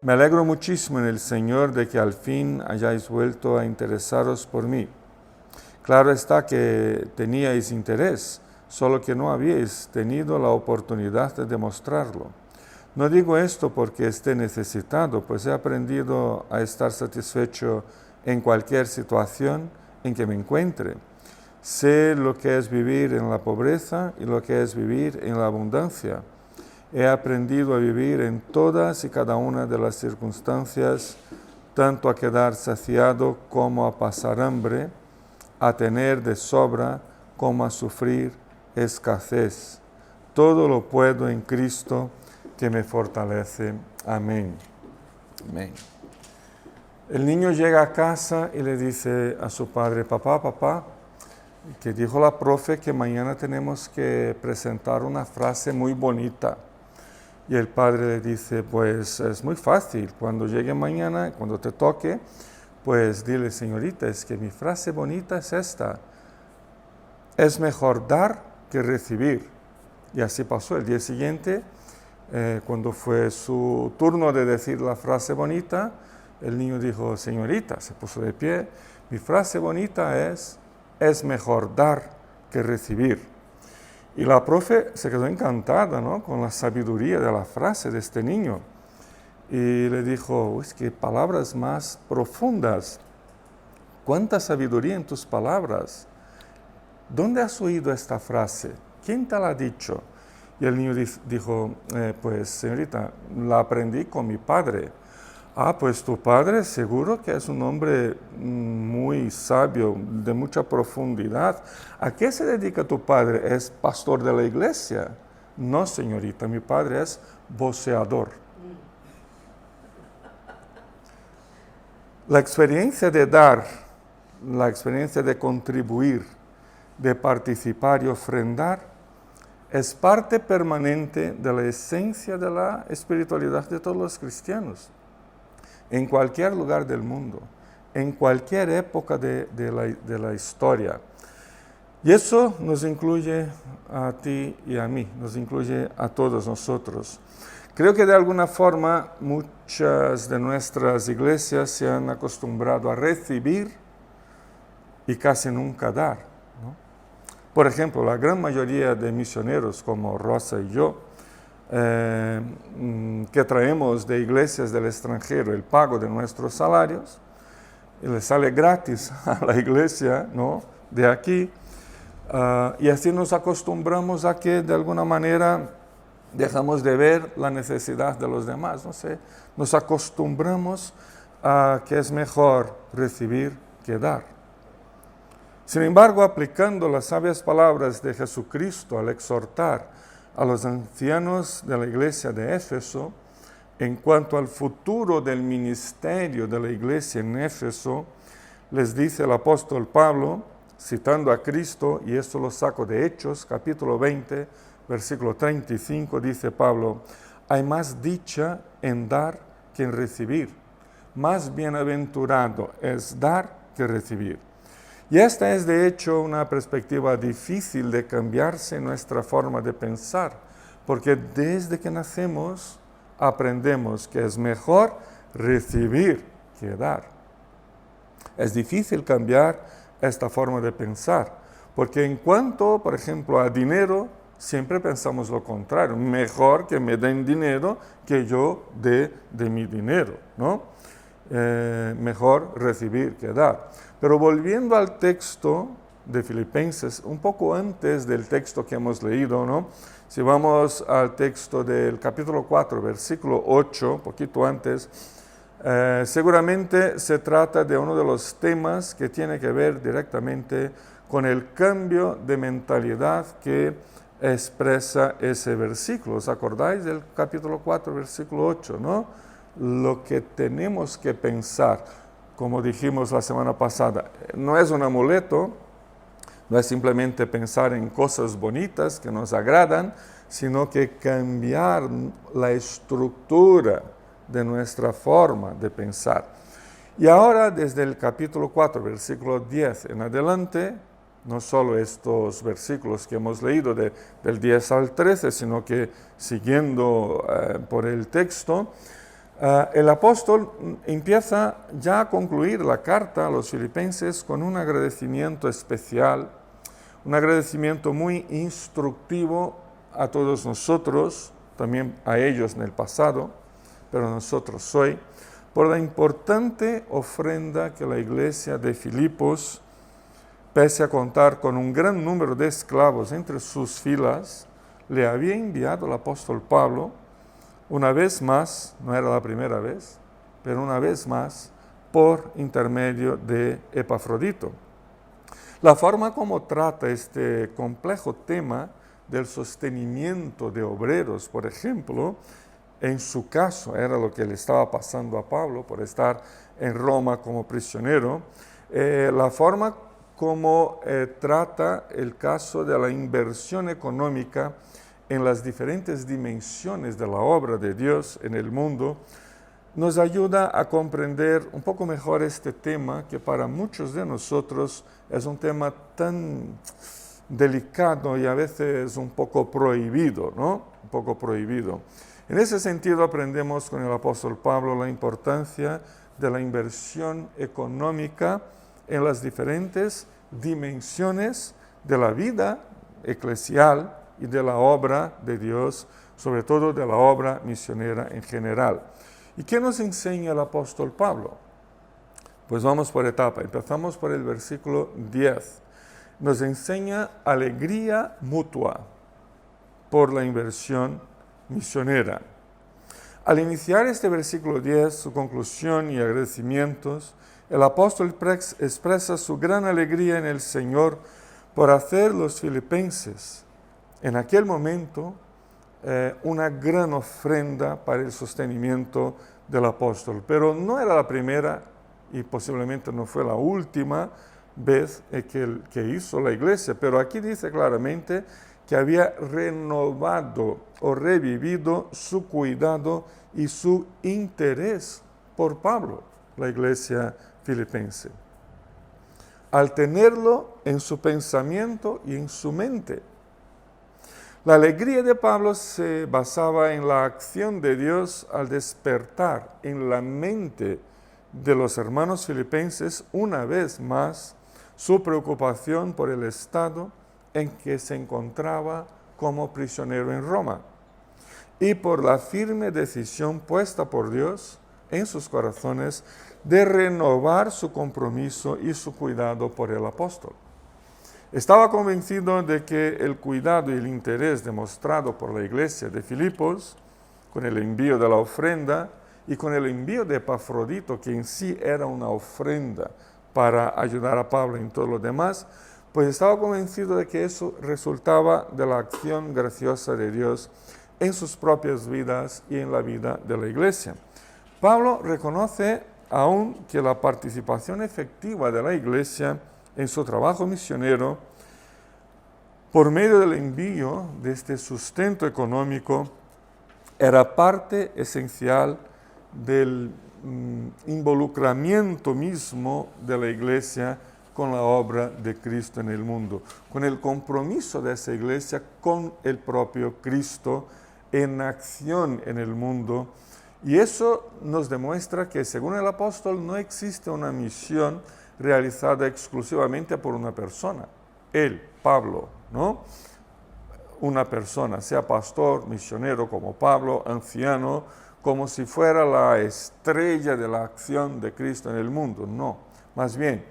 Me alegro muchísimo en el Señor de que al fin hayáis vuelto a interesaros por mí. Claro está que teníais interés, solo que no habíais tenido la oportunidad de demostrarlo. No digo esto porque esté necesitado, pues he aprendido a estar satisfecho en cualquier situación en que me encuentre. Sé lo que es vivir en la pobreza y lo que es vivir en la abundancia. He aprendido a vivir en todas y cada una de las circunstancias, tanto a quedar saciado como a pasar hambre, a tener de sobra como a sufrir escasez. Todo lo puedo en Cristo que me fortalece. Amén. Amén. El niño llega a casa y le dice a su padre: papá, que dijo la profe que mañana tenemos que presentar una frase muy bonita. Y el padre le dice: pues es muy fácil, cuando llegue mañana, cuando te toque, pues dile: señorita, es que mi frase bonita es esta: es mejor dar que recibir. Y así pasó. El día siguiente, cuando fue su turno de decir la frase bonita, el niño dijo: señorita, se puso de pie, mi frase bonita es mejor dar que recibir. Y la profe se quedó encantada, ¿no?, con la sabiduría de la frase de este niño. Y le dijo: es que palabras más profundas. ¿Cuánta sabiduría en tus palabras? ¿Dónde has oído esta frase? ¿Quién te la ha dicho? Y el niño dijo: pues señorita, la aprendí con mi padre. Ah, pues tu padre seguro que es un hombre muy sabio, de mucha profundidad. ¿A qué se dedica tu padre? ¿Es pastor de la iglesia? No, señorita, mi padre es voceador. La experiencia de dar, la experiencia de contribuir, de participar y ofrendar, es parte permanente de la esencia de la espiritualidad de todos los cristianos. En cualquier lugar del mundo, en cualquier época de la historia. Y eso nos incluye a ti y a mí, nos incluye a todos nosotros. Creo que de alguna forma muchas de nuestras iglesias se han acostumbrado a recibir y casi nunca dar, ¿no? Por ejemplo, la gran mayoría de misioneros como Rosa y yo, que traemos de iglesias del extranjero el pago de nuestros salarios, y le sale gratis a la iglesia, ¿no?, de aquí, y así nos acostumbramos a que de alguna manera dejamos de ver la necesidad de los demás, no sé, nos acostumbramos a que es mejor recibir que dar. Sin embargo, aplicando las sabias palabras de Jesucristo al exhortar a los ancianos de la iglesia de Éfeso, en cuanto al futuro del ministerio de la iglesia en Éfeso, les dice el apóstol Pablo, citando a Cristo, y esto lo saco de Hechos, capítulo 20, versículo 35, dice Pablo: hay más dicha en dar que en recibir. Más bienaventurado es dar que recibir. Y esta es de hecho una perspectiva difícil de cambiarse en nuestra forma de pensar, porque desde que nacemos aprendemos que es mejor recibir que dar. Es difícil cambiar esta forma de pensar, porque en cuanto, por ejemplo, a dinero, siempre pensamos lo contrario: mejor que me den dinero que yo dé de mi dinero, ¿no? Mejor recibir que dar. Pero volviendo al texto de Filipenses, un poco antes del texto que hemos leído, ¿no?, si vamos al texto del capítulo 4, versículo 8, un poquito antes, seguramente se trata de uno de los temas que tiene que ver directamente con el cambio de mentalidad que expresa ese versículo. ¿Os acordáis del capítulo 4, versículo 8, no? Lo que tenemos que pensar, como dijimos la semana pasada, no es un amuleto, no es simplemente pensar en cosas bonitas que nos agradan, sino que cambiar la estructura de nuestra forma de pensar. Y ahora, desde el capítulo 4, versículo 10 en adelante, no solo estos versículos que hemos leído del 10 al 13, sino que siguiendo por el texto, El apóstol empieza ya a concluir la carta a los filipenses con un agradecimiento especial, un agradecimiento muy instructivo a todos nosotros, también a ellos en el pasado, pero a nosotros hoy, por la importante ofrenda que la iglesia de Filipos, pese a contar con un gran número de esclavos entre sus filas, le había enviado el apóstol Pablo, una vez más, no era la primera vez, pero una vez más, por intermedio de Epafrodito. La forma como trata este complejo tema del sostenimiento de obreros, por ejemplo, en su caso era lo que le estaba pasando a Pablo por estar en Roma como prisionero, la forma como trata el caso de la inversión económica en las diferentes dimensiones de la obra de Dios en el mundo, nos ayuda a comprender un poco mejor este tema que para muchos de nosotros es un tema tan delicado y a veces un poco prohibido, ¿no? Un poco prohibido. En ese sentido aprendemos con el apóstol Pablo la importancia de la inversión económica en las diferentes dimensiones de la vida eclesial y de la obra de Dios, sobre todo de la obra misionera en general. ¿Y qué nos enseña el apóstol Pablo? Pues vamos por etapa. Empezamos por el versículo 10. Nos enseña alegría mutua por la inversión misionera. Al iniciar este versículo 10, su conclusión y agradecimientos, el apóstol expresa su gran alegría en el Señor por hacer los filipenses en aquel momento una gran ofrenda para el sostenimiento del apóstol. Pero no era la primera y posiblemente no fue la última vez que hizo la iglesia, pero aquí dice claramente que había renovado o revivido su cuidado y su interés por Pablo, la iglesia filipense, al tenerlo en su pensamiento y en su mente. La alegría de Pablo se basaba en la acción de Dios al despertar en la mente de los hermanos filipenses una vez más su preocupación por el estado en que se encontraba como prisionero en Roma y por la firme decisión puesta por Dios en sus corazones de renovar su compromiso y su cuidado por el apóstol. Estaba convencido de que el cuidado y el interés demostrado por la iglesia de Filipos, con el envío de la ofrenda y con el envío de Epafrodito, que en sí era una ofrenda para ayudar a Pablo en todo lo demás, pues estaba convencido de que eso resultaba de la acción graciosa de Dios en sus propias vidas y en la vida de la iglesia. Pablo reconoce aún que la participación efectiva de la iglesia en su trabajo misionero, por medio del envío de este sustento económico, era parte esencial del involucramiento mismo de la iglesia con la obra de Cristo en el mundo, con el compromiso de esa iglesia con el propio Cristo en acción en el mundo. Y eso nos demuestra que, según el apóstol, no existe una misión realizada exclusivamente por una persona. Él, Pablo, ¿no? Una persona, sea pastor, misionero como Pablo, anciano, como si fuera la estrella de la acción de Cristo en el mundo. No, más bien,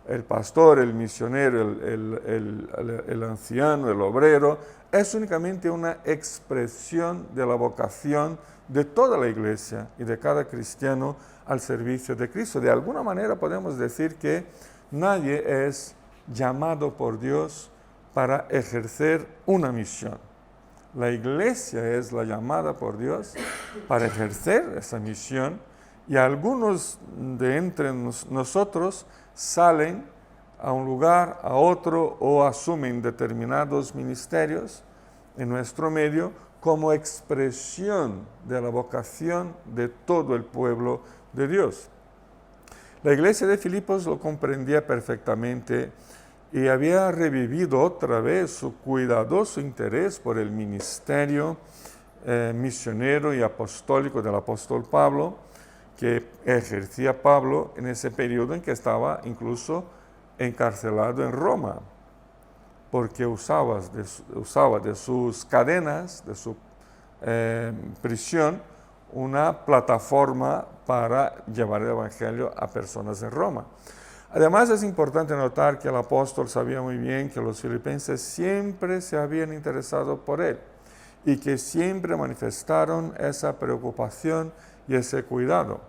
el pastor, el misionero, el anciano, el obrero, es únicamente una expresión de la vocación de toda la iglesia y de cada cristiano al servicio de Cristo. De alguna manera podemos decir que nadie es llamado por Dios para ejercer una misión. La iglesia es la llamada por Dios para ejercer esa misión, y algunos de entre nosotros salen a un lugar, a otro, o asumen determinados ministerios en nuestro medio como expresión de la vocación de todo el pueblo de Dios. La iglesia de Filipos lo comprendía perfectamente y había revivido otra vez su cuidadoso interés por el ministerio misionero y apostólico del apóstol Pablo, que ejercía Pablo en ese periodo en que estaba incluso encarcelado en Roma, porque usaba de sus cadenas, de su prisión, una plataforma para llevar el Evangelio a personas en Roma. Además, es importante notar que el apóstol sabía muy bien que los filipenses siempre se habían interesado por él y que siempre manifestaron esa preocupación y ese cuidado,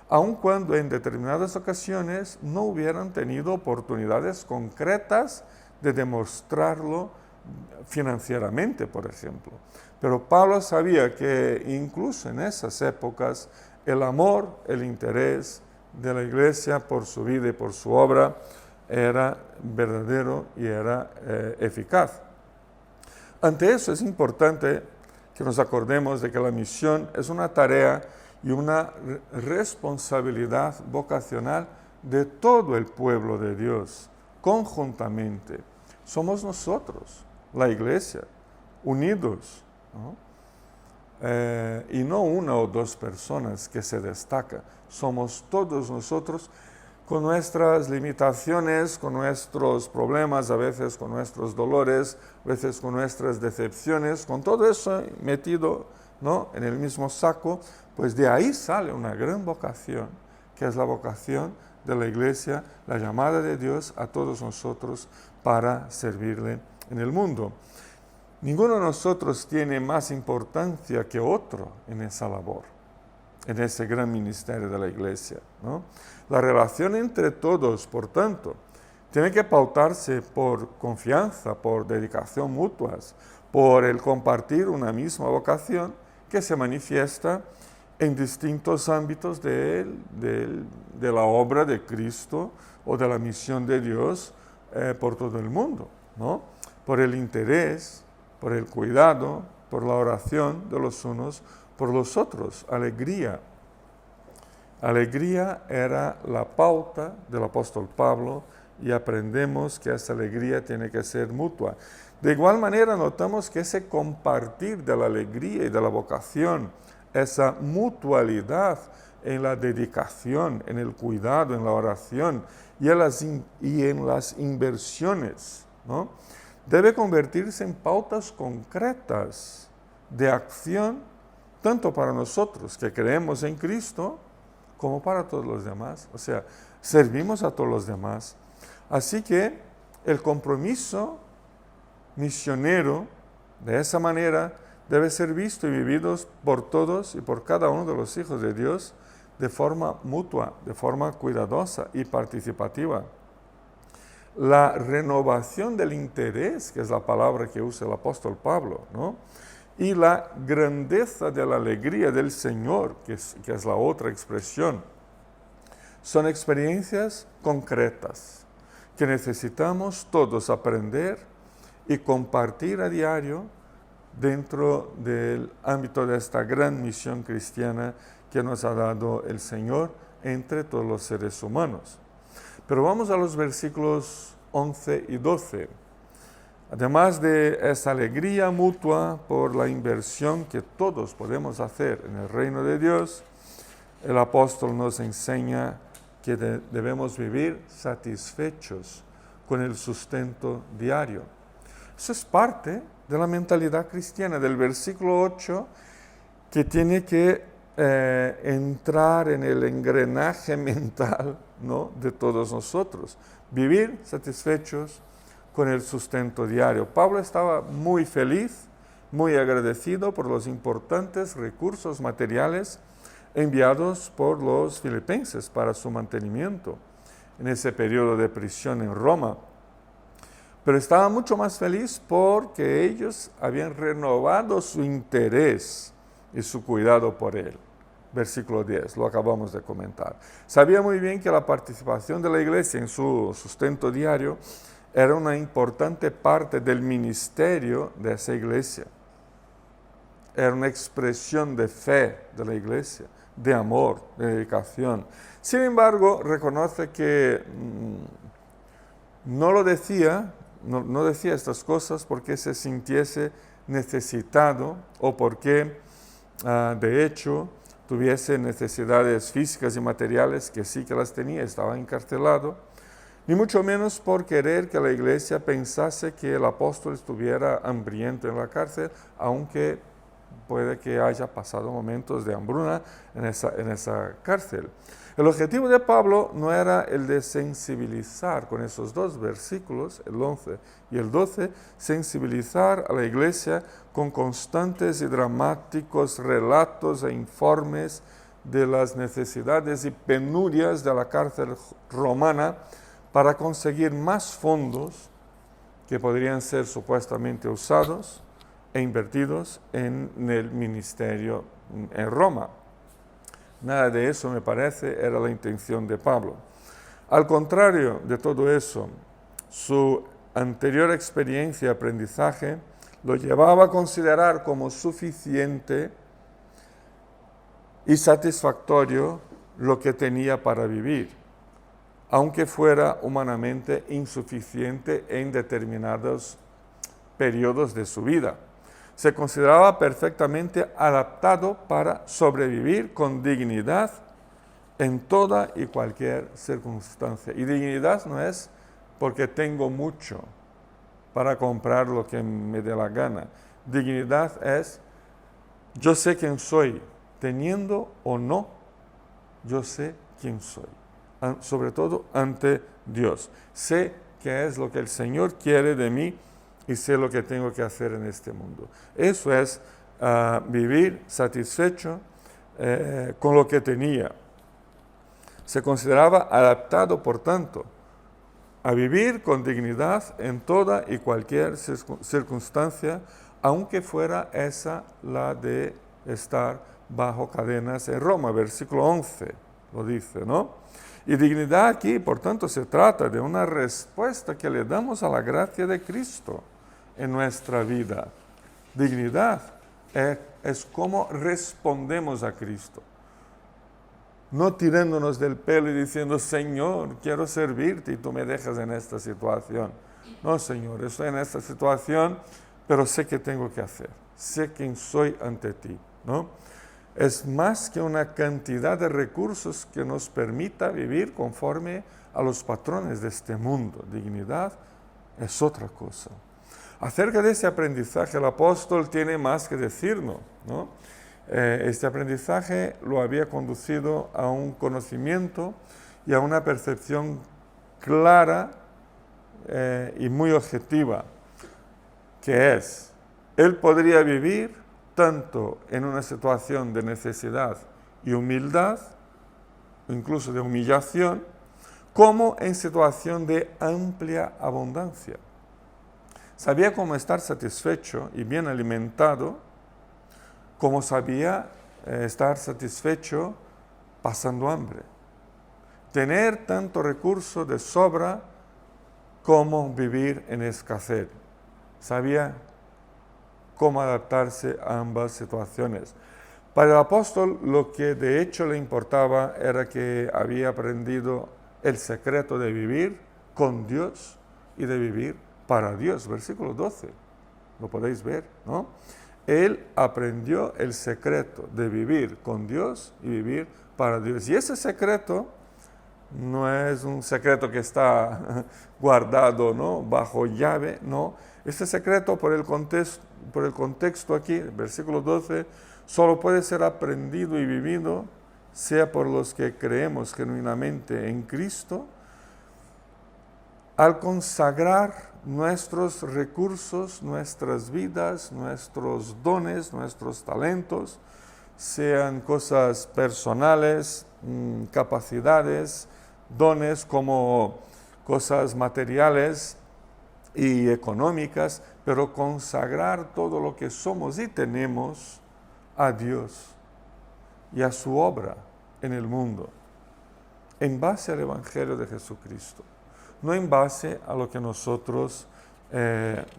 aun cuando en determinadas ocasiones no hubieran tenido oportunidades concretas de demostrarlo financieramente, por ejemplo. Pero Pablo sabía que incluso en esas épocas el amor, el interés de la iglesia por su vida y por su obra era verdadero y era eficaz. Ante eso es importante que nos acordemos de que la misión es una tarea y una responsabilidad vocacional de todo el pueblo de Dios, conjuntamente. Somos nosotros, la iglesia, unidos, ¿no? Y no una o dos personas que se destacan, somos todos nosotros con nuestras limitaciones, con nuestros problemas, a veces con nuestros dolores, a veces con nuestras decepciones, con todo eso metido, ¿no?, en el mismo saco, pues de ahí sale una gran vocación, que es la vocación de la iglesia, la llamada de Dios a todos nosotros para servirle en el mundo. Ninguno de nosotros tiene más importancia que otro en esa labor, en ese gran ministerio de la iglesia, ¿no? La relación entre todos, por tanto, tiene que pautarse por confianza, por dedicación mutuas, por el compartir una misma vocación que se manifiesta en distintos ámbitos de la obra de Cristo o de la misión de Dios por todo el mundo, ¿no? Por el interés, por el cuidado, por la oración de los unos por los otros. Alegría. Alegría era la pauta del apóstol Pablo y aprendemos que esa alegría tiene que ser mutua. De igual manera notamos que ese compartir de la alegría y de la vocación, esa mutualidad en la dedicación, en el cuidado, en la oración y en las inversiones, ¿no?, debe convertirse en pautas concretas de acción, tanto para nosotros que creemos en Cristo, como para todos los demás. O sea, servimos a todos los demás. Así que el compromiso misionero de esa manera debe ser visto y vivido por todos y por cada uno de los hijos de Dios de forma mutua, de forma cuidadosa y participativa. La renovación del interés, que es la palabra que usa el apóstol Pablo, ¿no?, y la grandeza de la alegría del Señor, que es la otra expresión, son experiencias concretas que necesitamos todos aprender y compartir a diario dentro del ámbito de esta gran misión cristiana que nos ha dado el Señor entre todos los seres humanos. Pero vamos a los versículos 11 y 12. Además de esa alegría mutua por la inversión que todos podemos hacer en el reino de Dios, el apóstol nos enseña que debemos vivir satisfechos con el sustento diario. Eso es parte de la mentalidad cristiana, del versículo 8, que tiene que entrar en el engranaje mental, ¿no?, de todos nosotros. Vivir satisfechos con el sustento diario. Pablo estaba muy feliz, muy agradecido por los importantes recursos materiales enviados por los filipenses para su mantenimiento en ese periodo de prisión en Roma. Pero estaba mucho más feliz porque ellos habían renovado su interés y su cuidado por él. Versículo 10, lo acabamos de comentar. Sabía muy bien que la participación de la iglesia en su sustento diario era una importante parte del ministerio de esa iglesia. Era una expresión de fe de la iglesia, de amor, de dedicación. Sin embargo, reconoce que no lo decía, no decía estas cosas porque se sintiese necesitado o porque, de hecho, tuviese necesidades físicas y materiales, que sí que las tenía, estaba encarcelado, ni mucho menos por querer que la iglesia pensase que el apóstol estuviera hambriento en la cárcel, aunque puede que haya pasado momentos de hambruna en esa cárcel. El objetivo de Pablo no era el de sensibilizar con esos dos versículos, el 11 y el 12, sensibilizar a la iglesia con constantes y dramáticos relatos e informes de las necesidades y penurias de la cárcel romana para conseguir más fondos que podrían ser supuestamente usados e invertidos en el ministerio en Roma. Nada de eso, me parece, era la intención de Pablo. Al contrario de todo eso, su anterior experiencia y aprendizaje lo llevaba a considerar como suficiente y satisfactorio lo que tenía para vivir, aunque fuera humanamente insuficiente en determinados periodos de su vida. Se consideraba perfectamente adaptado para sobrevivir con dignidad en toda y cualquier circunstancia. Y dignidad no es porque tengo mucho para comprar lo que me dé la gana. Dignidad es, yo sé quién soy, teniendo o no, yo sé quién soy. Sobre todo ante Dios. Sé qué es lo que el Señor quiere de mí y sé lo que tengo que hacer en este mundo. Eso es vivir satisfecho con lo que tenía. Se consideraba adaptado, por tanto, a vivir con dignidad en toda y cualquier circunstancia, aunque fuera esa la de estar bajo cadenas en Roma. Versículo 11 lo dice, ¿no? Y dignidad aquí, por tanto, se trata de una respuesta que le damos a la gracia de Cristo en nuestra vida. Dignidad es cómo respondemos a Cristo. No tirándonos del pelo y diciendo, Señor, quiero servirte y tú me dejas en esta situación. No, Señor, estoy en esta situación, pero sé qué tengo que hacer. Sé quién soy ante ti, ¿no? Es más que una cantidad de recursos que nos permita vivir conforme a los patrones de este mundo. Dignidad es otra cosa. Acerca de ese aprendizaje, el apóstol tiene más que decirnos, ¿no? Este aprendizaje lo había conducido a un conocimiento y a una percepción clara y muy objetiva, que es, él podría vivir tanto en una situación de necesidad y humildad, incluso de humillación, como en situación de amplia abundancia. Sabía cómo estar satisfecho y bien alimentado, como sabía estar satisfecho pasando hambre. Tener tanto recurso de sobra como vivir en escasez. Sabía cómo adaptarse a ambas situaciones. Para el apóstol, lo que de hecho le importaba era que había aprendido el secreto de vivir con Dios y de vivir para Dios. Versículo 12, lo podéis ver, ¿no? Él aprendió el secreto de vivir con Dios y vivir para Dios. Y ese secreto no es un secreto que está guardado, ¿no?, bajo llave, no. Este secreto, por el contexto aquí, versículo 12, solo puede ser aprendido y vivido, sea por los que creemos genuinamente en Cristo, al consagrar nuestros recursos, nuestras vidas, nuestros dones, nuestros talentos, sean cosas personales, capacidades, dones como cosas materiales y económicas, pero consagrar todo lo que somos y tenemos a Dios y a su obra en el mundo, en base al Evangelio de Jesucristo, no en base a lo que nosotros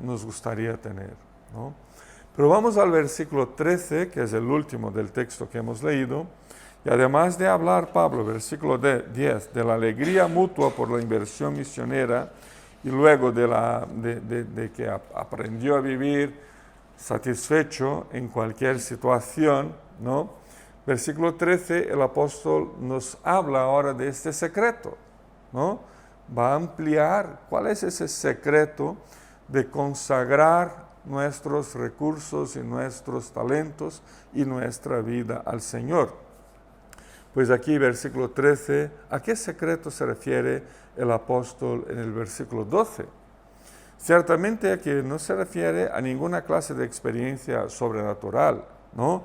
nos gustaría tener, ¿no? Pero vamos al versículo 13, que es el último del texto que hemos leído, y además de hablar Pablo, versículo 10, de la alegría mutua por la inversión misionera, y luego de que aprendió a vivir satisfecho en cualquier situación, ¿no? Versículo 13, el apóstol nos habla ahora de este secreto, ¿no? Va a ampliar cuál es ese secreto de consagrar nuestros recursos y nuestros talentos y nuestra vida al Señor. Pues aquí, versículo 13, ¿a qué secreto se refiere el apóstol en el versículo 12? Ciertamente aquí no se refiere a ninguna clase de experiencia sobrenatural, ¿no?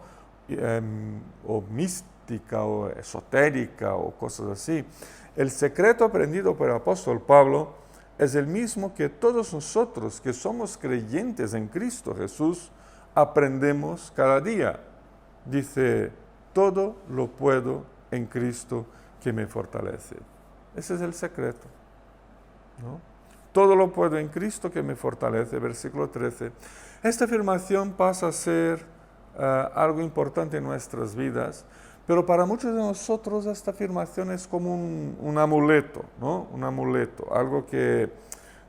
O mística o esotérica o cosas así. El secreto aprendido por el apóstol Pablo es el mismo que todos nosotros que somos creyentes en Cristo Jesús aprendemos cada día. Dice, todo lo puedo en Cristo que me fortalece. Ese es el secreto, ¿no? Todo lo puedo en Cristo que me fortalece, versículo 13. Esta afirmación pasa a ser algo importante en nuestras vidas, pero para muchos de nosotros esta afirmación es como un amuleto, ¿no? Un amuleto, algo que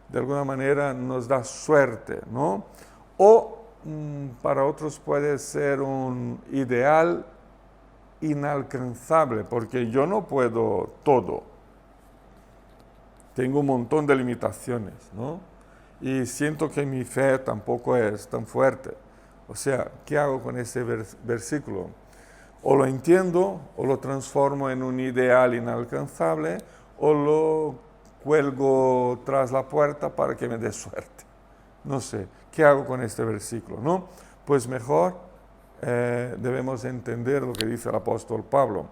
de alguna manera nos da suerte, ¿no? O para otros puede ser un ideal inalcanzable, porque yo no puedo todo. Tengo un montón de limitaciones, ¿no? Y siento que mi fe tampoco es tan fuerte. O sea, ¿qué hago con ese versículo? O lo entiendo, o lo transformo en un ideal inalcanzable, o lo cuelgo tras la puerta para que me dé suerte. No sé, ¿qué hago con este versículo? ¿No? Pues mejor debemos entender lo que dice el apóstol Pablo.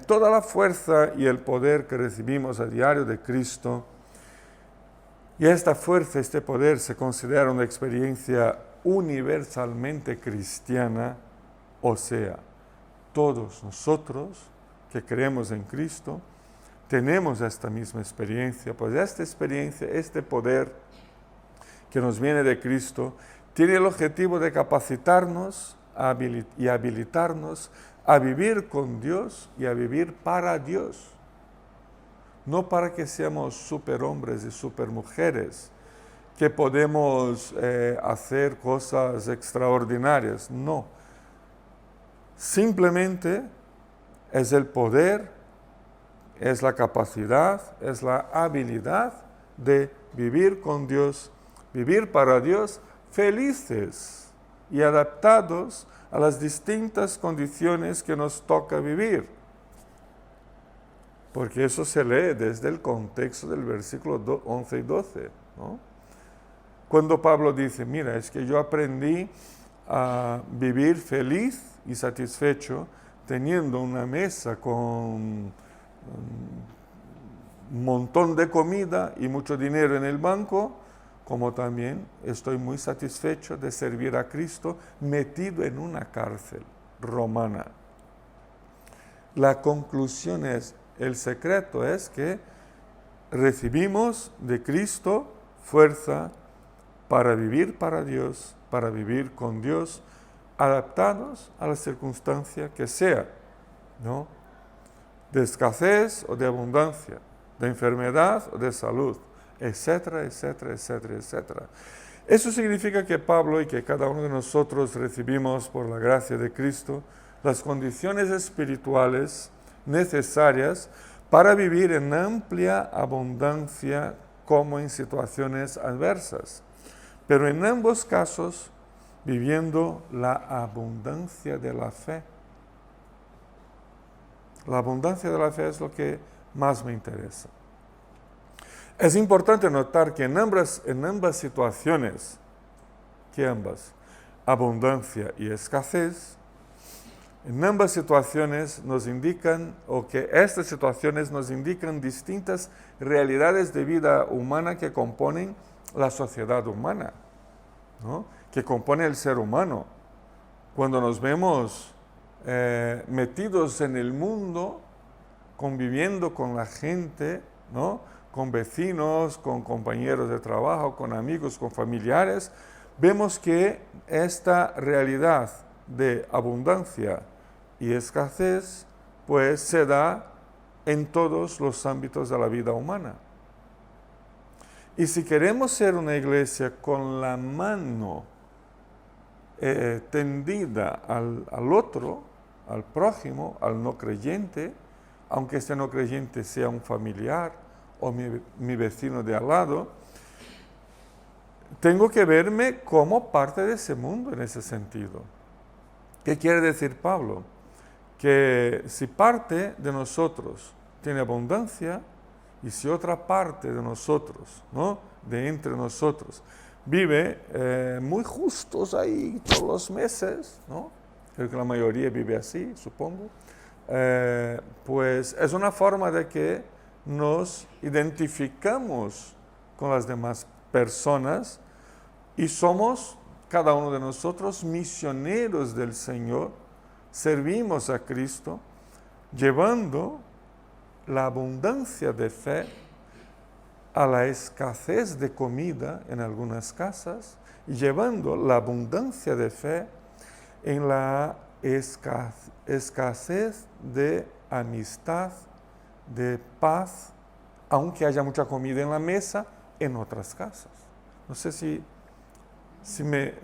Toda la fuerza y el poder que recibimos a diario de Cristo, y esta fuerza, este poder se considera una experiencia universalmente cristiana, o sea, todos nosotros que creemos en Cristo tenemos esta misma experiencia, pues esta experiencia, este poder que nos viene de Cristo, tiene el objetivo de capacitarnos y habilitarnos a vivir con Dios y a vivir para Dios. No para que seamos superhombres y supermujeres, que podemos hacer cosas extraordinarias, no. Simplemente es el poder, es la capacidad, es la habilidad de vivir con Dios, vivir para Dios, felices y adaptados a las distintas condiciones que nos toca vivir. Porque eso se lee desde el contexto del versículo 11 y 12, ¿no? Cuando Pablo dice, mira, es que yo aprendí a vivir feliz y satisfecho teniendo una mesa con un montón de comida y mucho dinero en el banco, como también estoy muy satisfecho de servir a Cristo metido en una cárcel romana. La conclusión es, el secreto es que recibimos de Cristo fuerza para vivir para Dios, para vivir con Dios, adaptados a la circunstancia que sea, ¿no? De escasez o de abundancia, de enfermedad o de salud, etcétera, etcétera, etcétera, etcétera. Eso significa que Pablo y que cada uno de nosotros recibimos por la gracia de Cristo las condiciones espirituales necesarias para vivir en amplia abundancia como en situaciones adversas, pero en ambos casos viviendo la abundancia de la fe. La abundancia de la fe es lo que más me interesa. Es importante notar que en ambas situaciones, que ambas, abundancia y escasez, en ambas situaciones nos indican, o que estas situaciones nos indican distintas realidades de vida humana que componen la sociedad humana, ¿no? Que compone el ser humano. Cuando nos vemos metidos en el mundo, conviviendo con la gente, ¿no? Con vecinos, con compañeros de trabajo, con amigos, con familiares, vemos que esta realidad de abundancia y escasez, pues se da en todos los ámbitos de la vida humana. Y si queremos ser una iglesia con la mano tendida al otro, al prójimo, al no creyente, aunque este no creyente sea un familiar o mi vecino de al lado, tengo que verme como parte de ese mundo en ese sentido. ¿Qué quiere decir Pablo? Que si parte de nosotros tiene abundancia y si otra parte de nosotros, ¿no?, de entre nosotros, vive muy justos ahí todos los meses, ¿no?, creo que la mayoría vive así, supongo, pues es una forma de que nos identificamos con las demás personas y somos, cada uno de nosotros, misioneros del Señor, servimos a Cristo, llevando la abundancia de fe a la escasez de comida en algunas casas y llevando la abundancia de fe en la escasez de amistad, de paz, aunque haya mucha comida en la mesa, en otras casas. No sé si me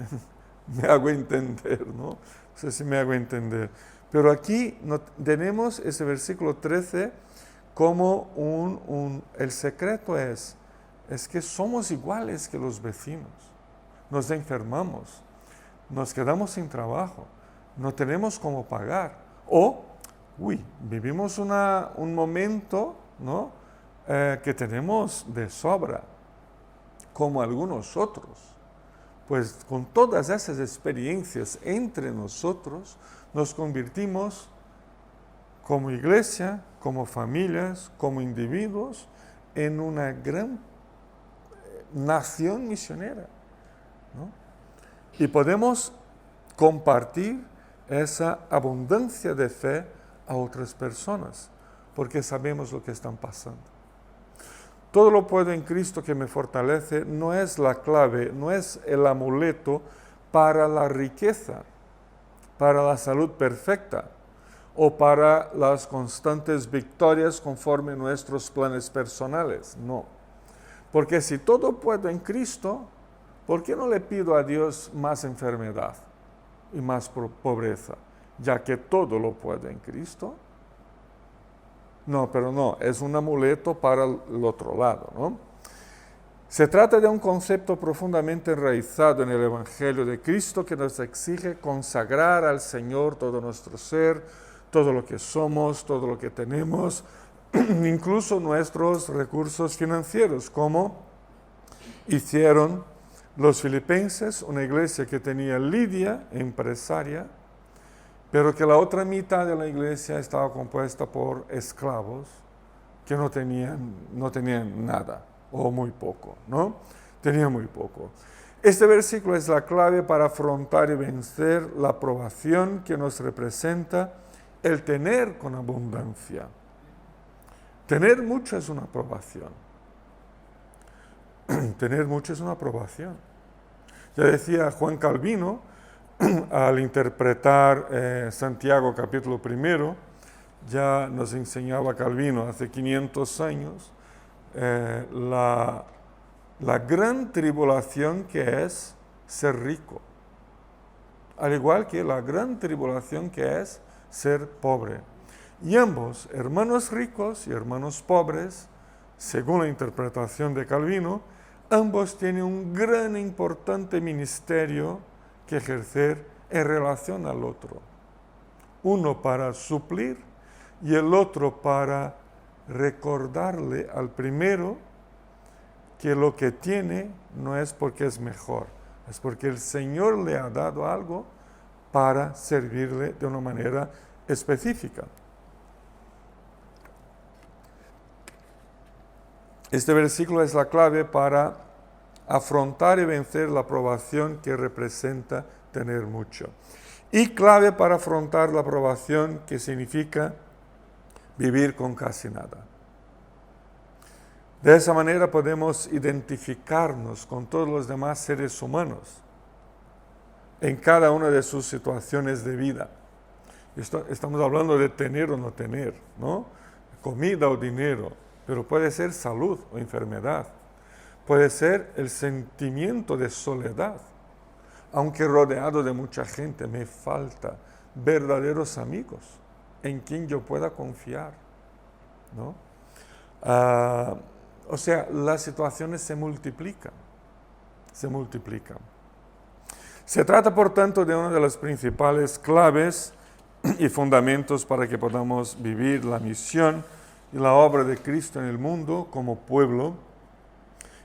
hago entender, ¿no? No sé si me hago entender. Pero aquí tenemos ese versículo 13 como el secreto es que somos iguales que los vecinos. Nos enfermamos, nos quedamos sin trabajo, no tenemos cómo pagar. O, vivimos un momento, ¿no?, que tenemos de sobra, como algunos otros. Pues con todas esas experiencias entre nosotros, nos convertimos como iglesia, como familias, como individuos, en una gran nación misionera, ¿no? Y podemos compartir esa abundancia de fe a otras personas, porque sabemos lo que están pasando. Todo lo puedo en Cristo que me fortalece no es la clave, no es el amuleto para la riqueza, para la salud perfecta o para las constantes victorias conforme nuestros planes personales. No. Porque si todo puedo en Cristo, ¿por qué no le pido a Dios más enfermedad y más pobreza? Ya que todo lo puedo en Cristo. No, pero no, es un amuleto para el otro lado, ¿no? Se trata de un concepto profundamente enraizado en el Evangelio de Cristo que nos exige consagrar al Señor todo nuestro ser, todo lo que somos, todo lo que tenemos, incluso nuestros recursos financieros, como hicieron los filipenses, una iglesia que tenía Lidia, empresaria, pero que la otra mitad de la iglesia estaba compuesta por esclavos que no tenían nada, o muy poco, ¿no? Tenían muy poco. Este versículo es la clave para afrontar y vencer la provación que nos representa el tener con abundancia. Tener mucho es una probación. Tener mucho es una probación. Ya decía Juan Calvino, al interpretar Santiago capítulo 1, ya nos enseñaba Calvino hace 500 años la gran tribulación que es ser rico, al igual que la gran tribulación que es ser pobre. Y ambos, hermanos ricos y hermanos pobres, según la interpretación de Calvino, ambos tienen un gran e importante ministerio que ejercer en relación al otro. Uno para suplir y el otro para recordarle al primero que lo que tiene no es porque es mejor, es porque el Señor le ha dado algo para servirle de una manera específica. Este versículo es la clave para afrontar y vencer la provación que representa tener mucho. Y clave para afrontar la provación que significa vivir con casi nada. De esa manera podemos identificarnos con todos los demás seres humanos en cada una de sus situaciones de vida. Estamos hablando de tener o no tener, ¿no? Comida o dinero, pero puede ser salud o enfermedad. Puede ser el sentimiento de soledad. aunque rodeado de mucha gente, me falta verdaderos amigos en quien yo pueda confiar, ¿no? O sea, las situaciones se multiplican, se multiplican. Se trata, por tanto, de una de las principales claves y fundamentos para que podamos vivir la misión y la obra de Cristo en el mundo como pueblo,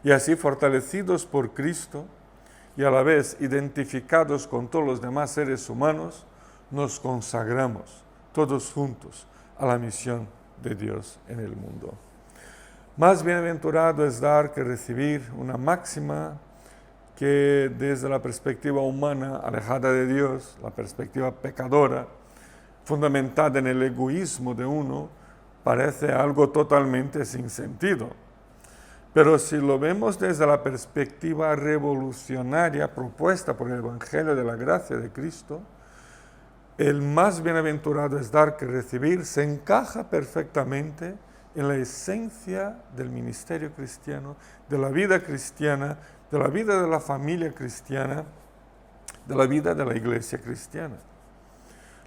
y así fortalecidos por Cristo y a la vez identificados con todos los demás seres humanos, nos consagramos todos juntos a la misión de Dios en el mundo. Más bienaventurado es dar que recibir, una máxima que desde la perspectiva humana alejada de Dios, la perspectiva pecadora, fundamentada en el egoísmo de uno, parece algo totalmente sin sentido. Pero si lo vemos desde la perspectiva revolucionaria propuesta por el Evangelio de la gracia de Cristo, el más bienaventurado es dar que recibir se encaja perfectamente en la esencia del ministerio cristiano, de la vida cristiana, de la vida de la familia cristiana, de la vida de la iglesia cristiana,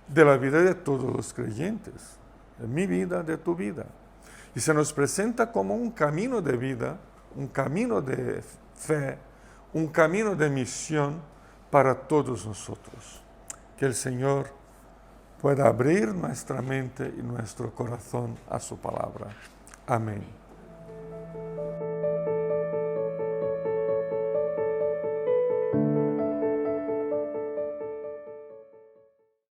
de la vida de todos los creyentes, de mi vida, de tu vida. Y se nos presenta como un camino de vida, un camino de fe, un camino de misión para todos nosotros. Que el Señor pueda abrir nuestra mente y nuestro corazón a su palabra. Amén.